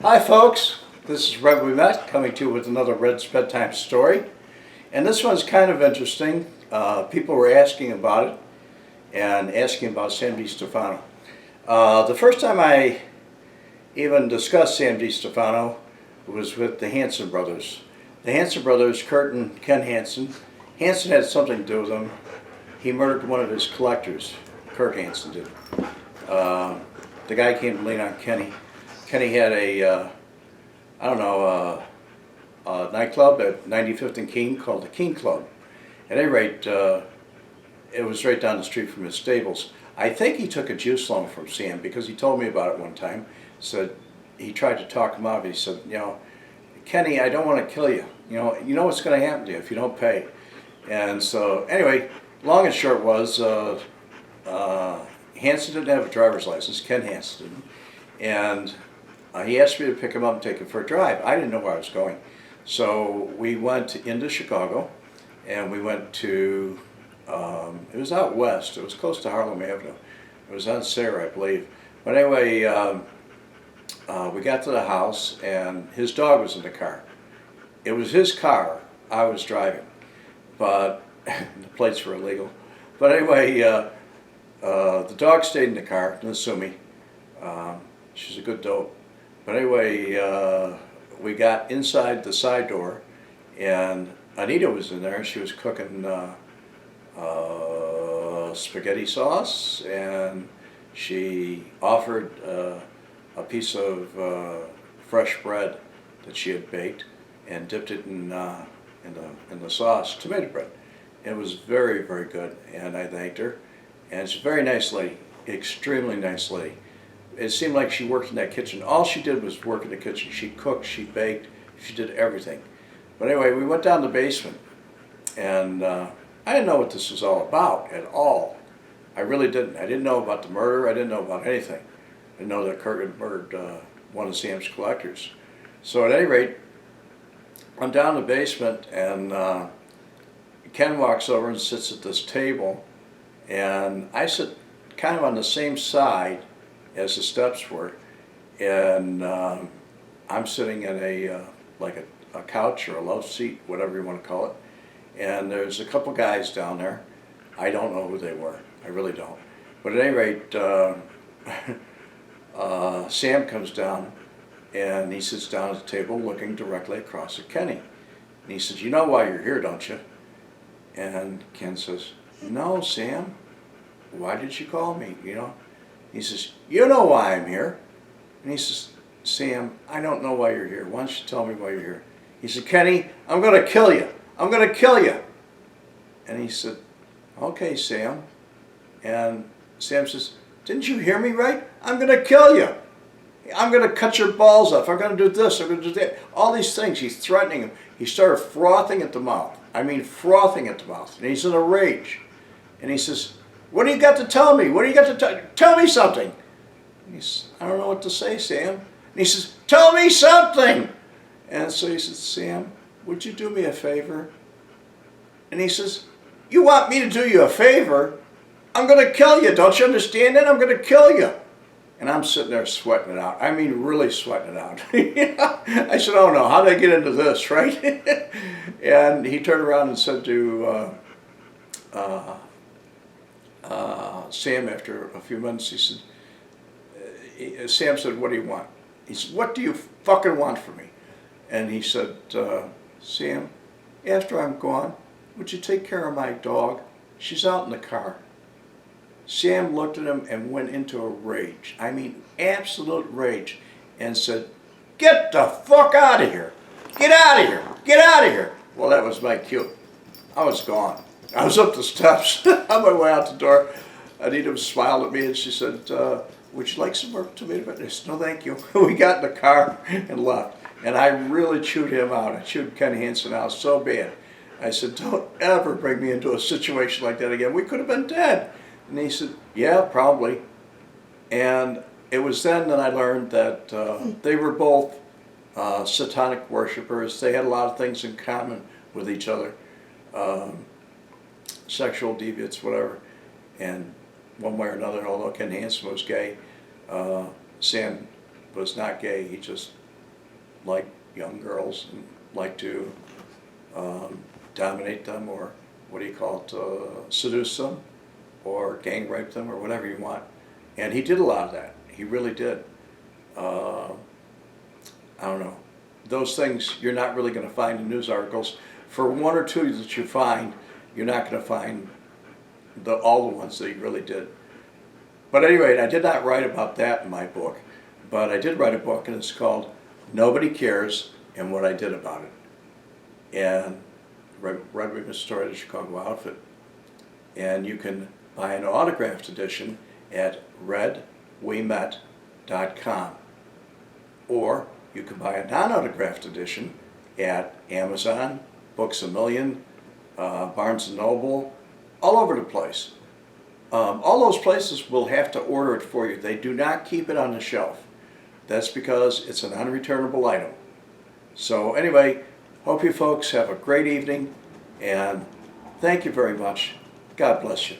Hi folks, this is Red We Met coming to you with another Red's Bedtime Story. And this one's kind of interesting. People were asking about it and asking about Sam DiStefano. The first time I even discussed Sam DiStefano was with the Hanson brothers. The Hanson brothers, Kurt and Ken Hanson. Hanson had something to do with him. He murdered one of his collectors, Kurt Hanson did. The guy came to lean on Kenny. Kenny had a nightclub at 95th and King called the King Club. At any rate, it was right down the street from his stables. I think he took a juice loan from Sam because he told me about it one time. Said he tried to talk him out. He said, Kenny, I don't want to kill you. You know what's going to happen to you if you don't pay. And so anyway, long and short was Hanson didn't have a driver's license. Ken Hanson didn't, and he asked me to pick him up and take him for a drive. I didn't know where I was going. So we went into Chicago, and we went to, it was out west. It was close to Harlem Avenue. It was on Sayre, I believe. But anyway, we got to the house, and his dog was in the car. It was his car. I was driving, but the plates were illegal. But anyway, the dog stayed in the car, Nasumi. She's a good dope. But anyway, we got inside the side door, and Anita was in there. She was cooking spaghetti sauce, and she offered a piece of fresh bread that she had baked and dipped it in the sauce, tomato bread. It was very, very good, and I thanked her. And she's a very nice lady, extremely nice lady. It seemed like she worked in that kitchen. All she did was work in the kitchen. She cooked, she baked, she did everything. But anyway, we went down the basement, and I didn't know what this was all about at all. I really didn't. I didn't know about the murder. I didn't know about anything. I didn't know that Kurt had murdered one of Sam's collectors. So at any rate, I'm down the basement, and Ken walks over and sits at this table, and I sit kind of on the same side as the steps were, and I'm sitting in like a couch or a love seat, whatever you want to call it, and there's a couple guys down there. I don't know who they were. I really don't. But at any rate, Sam comes down, and he sits down at the table looking directly across at Kenny. And he says, "You know why you're here, don't you?" And Ken says, "No, Sam. Why did you call me, He says, "You know why I'm here." And he says, "Sam, I don't know why you're here. Why don't you tell me why you're here?" He said, "Kenny, I'm going to kill you. I'm going to kill you." And he said, "Okay, Sam." And Sam says, "Didn't you hear me right? I'm going to kill you. I'm going to cut your balls off. I'm going to do this. I'm going to do that." All these things. He's threatening him. He started frothing at the mouth. I mean, frothing at the mouth. And he's in a rage. And he says, "What do you got to tell me? What do you got to tell me something?" And he says, "I don't know what to say, Sam." And he says, "Tell me something." And so he says, "Sam, would you do me a favor?" And he says, "You want me to do you a favor? I'm going to kill you. Don't you understand that? I'm going to kill you." And I'm sitting there sweating it out. I mean, really sweating it out. I said, "Oh no, how did I get into this, right?" And he turned around and said to Sam, after a few minutes, he said, Sam said, "What do you want?" He said, "What do you fucking want from me?" And he said, "Sam, after I'm gone, would you take care of my dog? She's out in the car." Sam looked at him and went into a rage. I mean, absolute rage, and said, "Get the fuck out of here. Get out of here. Get out of here." Well, that was my cue. I was gone. I was up the steps on my way out the door. Anita smiled at me and she said, "Would you like some more tomato bread?" I said, "No, thank you." We got in the car and left. And I really chewed him out. I chewed Ken Hanson out so bad. I said, "Don't ever bring me into a situation like that again. We could have been dead." And he said, "Yeah, probably." And it was then that I learned that they were both satanic worshipers. They had a lot of things in common with each other. Sexual deviants, whatever. And one way or another, although Ken Hanson was gay, Sam was not gay. He just like young girls and like to dominate them, or what do you call it, seduce them, or gang rape them, or whatever you want. And he did a lot of that. He really did. I don't know. Those things you're not really going to find in news articles. For one or two that you find, you're not going to find all the ones that he really did. But anyway, I did not write about that in my book, but I did write a book, and it's called Nobody Cares and What I Did About It. And Red Witness Story, the Chicago Outfit. And you can buy an autographed edition at redwemet.com. Or you can buy a non-autographed edition at Amazon, Books A Million, Barnes & Noble, all over the place. All those places will have to order it for you. They do not keep it on the shelf. That's because it's an unreturnable item. So anyway, hope you folks have a great evening, and thank you very much. God bless you.